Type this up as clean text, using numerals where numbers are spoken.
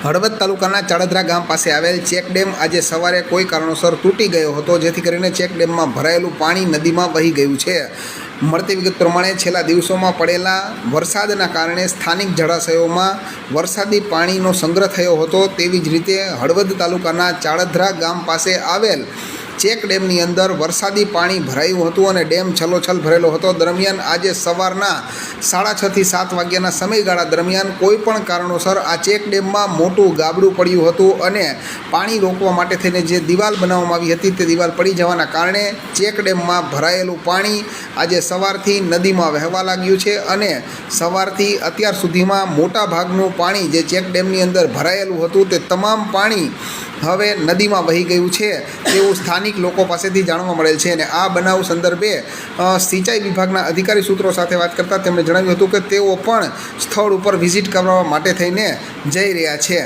હળવદ તાલુકાના ચાળધરા ગામ પાસે આવેલ ચેકડેમ આજે સવારે કોઈ કારણોસર તૂટી ગયો હતો, જેથી કરીને ચેકડેમમાં ભરાયેલું પાણી નદીમાં વહી ગયું છે. મળતી વિગત પ્રમાણે છેલ્લા દિવસોમાં પડેલા વરસાદના કારણે સ્થાનિક જળાશયોમાં વરસાદી પાણીનો સંગ્રહ થયો હતો. તેવી જ રીતે હળવદ તાલુકાના ચાળધરા ગામ પાસે આવેલ ચેક ડેમની અંદર વરસાદી પાણી ભરાયું હતું અને ડેમ છલોછલ ભરેલો હતો. દરમિયાન આજે સવારના 6:30 થી 7 વાગ્યાના સમયગાળા દરમિયાન કોઈપણ કારણોસર આ ચેક ડેમમાં મોટું ગાબડું પડ્યું હતું અને પાણી રોકવા માટે થઈને જે દિવાલ બનાવવામાં આવી હતી તે દિવાલ પડી જવાના કારણે ચેક ડેમમાં ભરાયેલું પાણી આજે સવારથી નદીમાં વહેવા લાગ્યું છે અને સવારથી અત્યાર સુધીમાં મોટા ભાગનું પાણી જે ચેક ડેમની અંદર ભરાયેલું હતું તે તમામ પાણી હવે નદીમાં વહી ગયું છે તેવું સ્થાનિક લોકો પાસેથી જાણવા મળેલ છે. અને આ બનાવ સંદર્ભે સિંચાઈ વિભાગના અધિકારી સૂત્રો સાથે વાત કરતાં તેમણે જણાવ્યું હતું કે તેઓ પણ સ્થળ ઉપર વિઝિટ કરવા માટે થઈને જઈ રહ્યા છે.